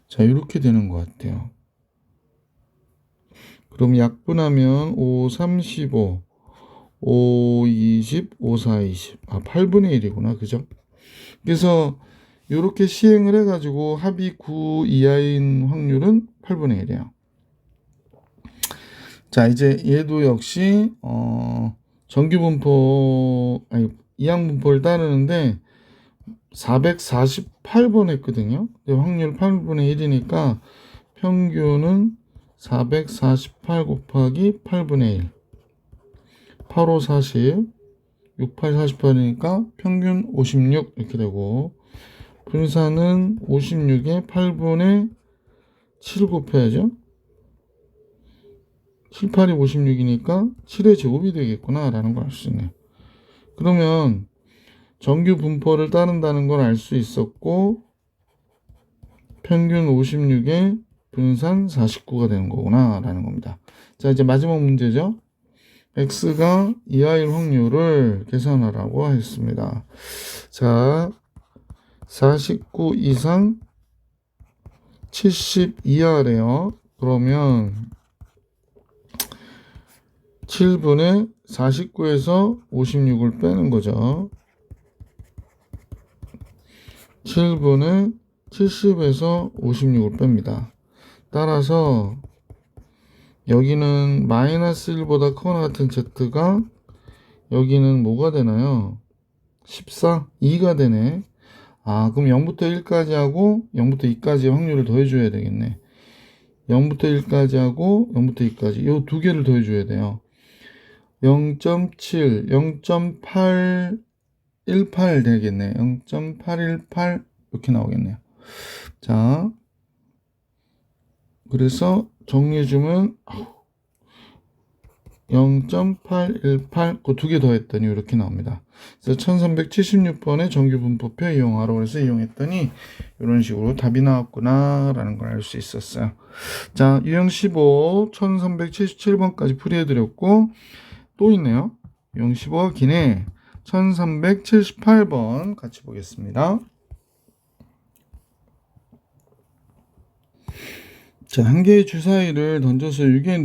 자, 이렇게 되는 것 같아요. 그럼 약분하면 5, 35, 5, 20, 5, 4, 20. 8분의 1이구나. 그죠? 그래서 이렇게 시행을 해가지고 합이 9 이하인 확률은 8분의 1이에요. 자, 이제 얘도 역시 정규분포 이항분포를 따르는데 448번 했거든요. 확률 8분의 1이니까 평균은 448 곱하기 8분의 1 85 40 68 48이니까 평균 56 이렇게 되고 분산은 56에 8분의 7 곱해야죠. 7, 8이 56이니까 7의 제곱이 되겠구나 라는 걸 알 수 있네요. 그러면 정규 분포를 따른다는 걸 알 수 있었고 평균 56에 분산 49가 되는 거구나 라는 겁니다. 자, 이제 마지막 문제죠. x가 이하일 확률을 계산하라고 했습니다. 자, 49 이상 70 이하래요. 그러면 7분의 49에서 56을 빼는 거죠. 7분의 70에서 56을 뺍니다. 따라서 여기는 마이너스 1보다 크거나 같은 z가 여기는 뭐가 되나요? 14? 2가 되네. 아, 그럼 0부터 1까지 하고 0부터 2까지 확률을 더해줘야 되겠네. 0부터 1까지 하고 0부터 2까지 요 두 개를 더해줘야 돼요. 0.7, 0.818 되겠네. 0.818 이렇게 나오겠네요. 자, 그래서 정리해주면 0.818 그 두 개 더했더니 이렇게 나옵니다. 그래서 1376번의 정규분포표 이용하라고 해서 이용했더니 이런 식으로 답이 나왔구나 라는 걸 알 수 있었어요. 자, 유형 15 1377번까지 풀이해드렸고 또 있네요. 유형 15가 기네. 1378번 같이 보겠습니다. 자, 한 개의 주사위를 던져서 6의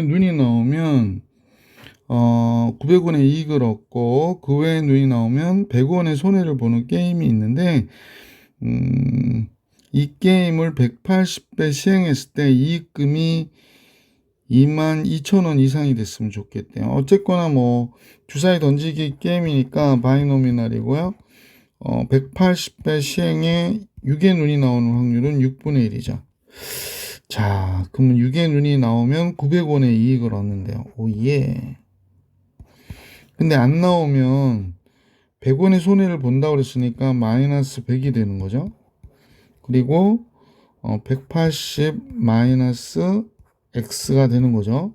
눈이 나오면 900원의 이익을 얻고 그 외의 눈이 나오면 100원의 손해를 보는 게임이 있는데 이 게임을 180배 시행했을 때 이익금이 22,000원 이상이 됐으면 좋겠대요. 어쨌거나 뭐 주사위 던지기 게임이니까 바이노미널이고요. 180배 시행에 6의 눈이 나오는 확률은 6분의 1이죠. 자, 그러면 6의 눈이 나오면 900원의 이익을 얻는데요. 오예. 근데 안 나오면 100원의 손해를 본다고 그랬으니까 마이너스 100이 되는 거죠. 그리고 180 마이너스 x가 되는 거죠.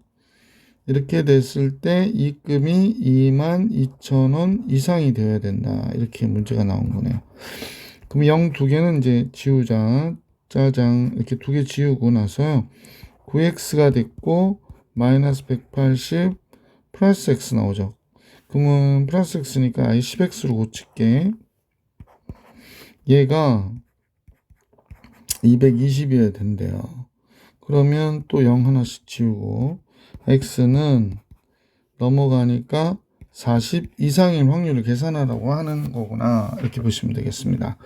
이렇게 됐을 때 이익금이 22,000원 이상이 되어야 된다. 이렇게 문제가 나온 거네요. 그럼 0 두 개는 이제 지우자. 짜장 이렇게 두 개 지우고 나서요. 9x가 됐고 마이너스 180 플러스 x 나오죠. 그러면 플러스 x니까 아예 10x로 고칠게. 얘가 220이어야 된대요. 그러면 또 0 하나씩 지우고 x는 넘어가니까 40 이상인 확률을 계산하라고 하는 거구나. 이렇게 보시면 되겠습니다.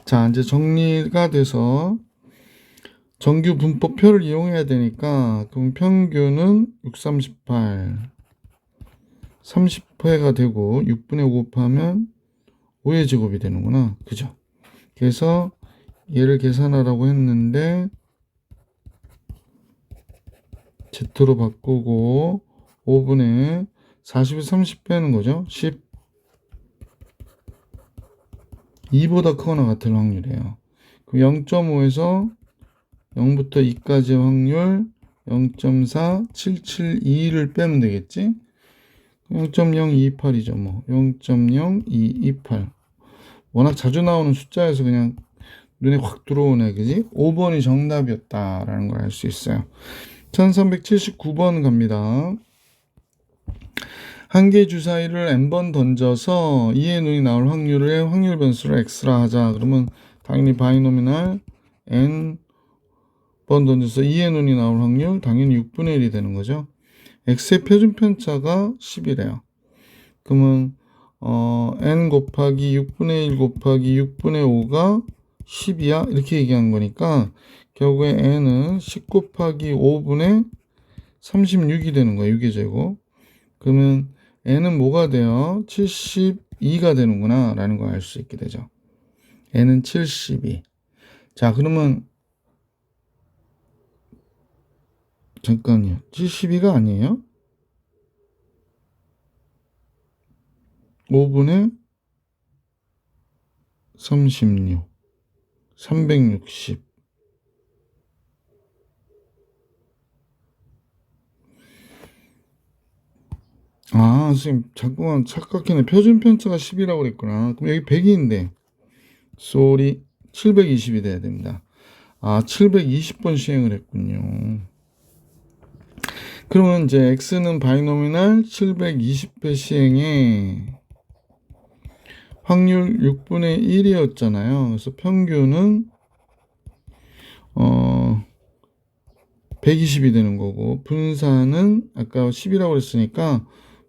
자, 이제 정리가 돼서 정규 분포표를 이용해야 되니까 그럼 평균은 638 30회가 되고 6분의 5 곱하면 5의 제곱이 되는구나. 그죠? 그래서 얘를 계산하라고 했는데 Z로 바꾸고 5분의 40에 30 빼는 거죠. 10 2보다 크거나 같을 확률이에요. 그럼 0.5에서 0부터 2까지의 확률 0.4772를 빼면 되겠지? 0.028이죠. 뭐 0.0228 워낙 자주 나오는 숫자여서 그냥 눈에 확 들어오네. 그지? 5번이 정답이었다라는 걸 알 수 있어요. 1379번 갑니다. 한 개의 주사위를 n번 던져서 2의 눈이 나올 확률을 확률 변수를 x라 하자. 그러면 당연히 바이노미널 n번 던져서 2의 눈이 나올 확률 당연히 6분의 1이 되는 거죠. x의 표준 편차가 10이래요. 그러면 n 곱하기 6분의 1 곱하기 6분의 5가 10이야? 이렇게 얘기한 거니까 결국에 n은 10 곱하기 5분의 36이 되는 거예요. 6의 제곱. 그러면 n은 뭐가 돼요? 72가 되는구나 라는 걸 알 수 있게 되죠. n은 72. 자, 그러면 잠깐요. 72가 아니에요? 5분의 36 360 아, 선생님 잠깐만 착각했네. 표준 편차가 10이라고 그랬구나. 그럼 여기 100인데 쏘리 720이 돼야 됩니다. 아, 720번 시행을 했군요. 그러면 이제 x는 바이노미널 720배 시행에 확률 6분의 1이었잖아요. 그래서 평균은 120이 되는 거고, 분산은 아까 10이라고 그랬으니까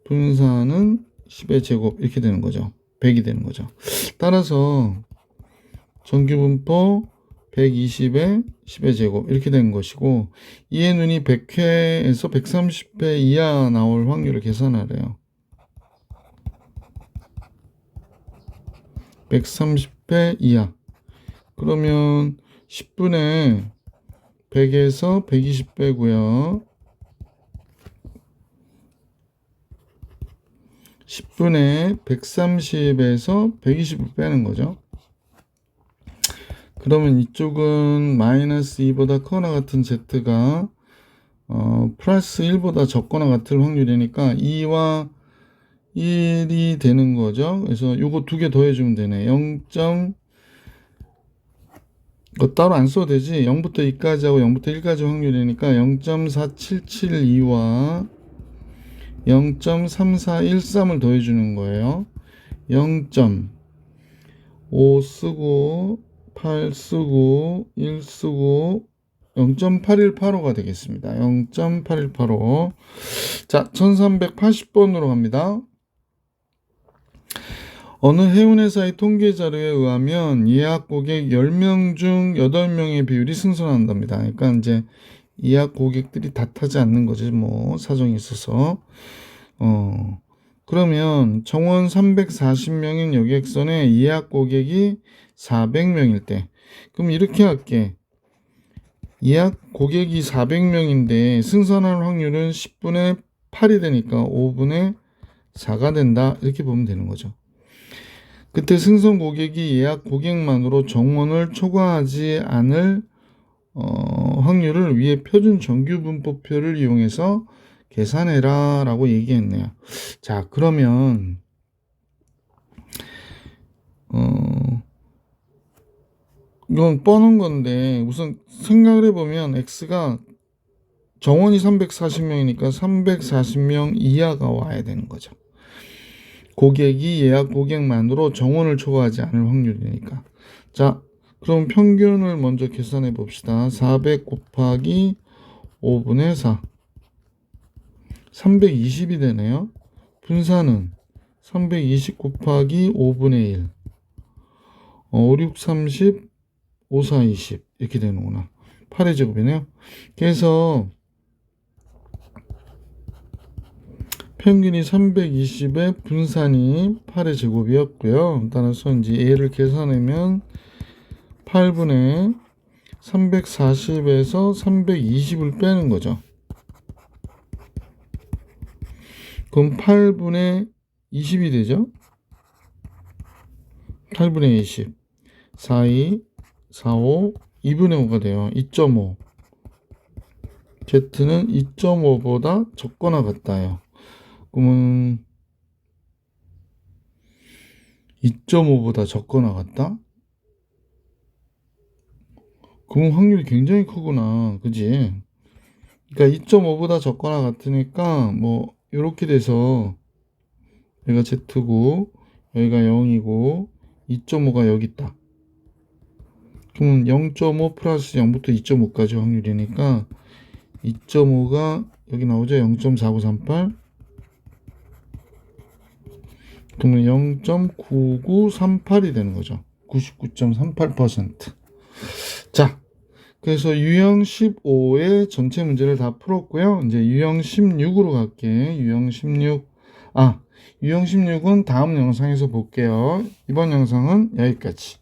분산은 10의 제곱 이렇게 되는 거죠. 100이 되는 거죠. 따라서 정규분포 120에 10의 제곱 이렇게 된 것이고, 이의 눈이 100회에서 130회 이하 나올 확률을 계산하래요. 130회 이하. 그러면 10분의 100에서 120 빼고요. 10분의 130에서 120을 빼는 거죠. 그러면 이쪽은 마이너스 2보다 크거나 같은 z가 플러스 1보다 적거나 같을 확률이니까 2와 1이 되는 거죠. 그래서 요거 두 개 더해주면 되네. 0. 따로 안 써도 되지. 0부터 2까지 하고 0부터 1까지 확률이니까 0.4772와 0.3413을 더해주는 거예요. 0.5 쓰고 8 쓰고 1 쓰고 0.8185가 되겠습니다. 0.8185. 자, 1380번으로 갑니다. 어느 해운회사의 통계 자료에 의하면 예약 고객 10명 중 8명의 비율이 승선한답니다. 그러니까 이제 예약 고객들이 다 타지 않는 거지, 뭐 사정이 있어서. 그러면 정원 340명인 여객선에 예약 고객이 400명일 때, 그럼 이렇게 할게. 예약 고객이 400명인데 승선할 확률은 10분의 8이 되니까 5분의 4가 된다. 이렇게 보면 되는 거죠. 그때 승선 고객이 예약 고객만으로 정원을 초과하지 않을 확률을 위에 표준 정규분포표를 이용해서 계산해라 라고 얘기했네요. 자, 그러면 이건 뻔한 건데 우선 생각을 해보면 x가 정원이 340명이니까 340명 이하가 와야 되는 거죠. 고객이 예약 고객만으로 정원을 초과하지 않을 확률이니까. 자, 그럼 평균을 먼저 계산해 봅시다. 400 곱하기 5분의 4. 320이 되네요. 분산은 320 곱하기 5분의 1. 5, 6, 30, 5, 4, 20. 이렇게 되는구나. 8의 제곱이네요. 그래서 평균이 320에 분산이 8의 제곱이었고요. 따라서 이제 얘를 계산하면 8분의 340에서 320을 빼는 거죠. 그럼 8분의 20이 되죠. 8분의 20. 42, 45, 2분의 5가 돼요. 2.5. Z는 2.5보다 적거나 같다요. 그러면 2.5보다 적거나 같다? 그럼 확률이 굉장히 크구나. 그지? 그러니까 2.5보다 적거나 같으니까 뭐 이렇게 돼서 여기가 Z고 여기가 0이고 2.5가 여기 있다. 그러면 0.5 플러스 0부터 2.5까지 확률이니까 2.5가 여기 나오죠. 0.4938. 그러면 0.9938이 되는 거죠. 99.38%. 자, 그래서 유형 15의 전체 문제를 다 풀었고요. 이제 유형 16으로 갈게. 유형 16. 유형 16은 다음 영상에서 볼게요. 이번 영상은 여기까지.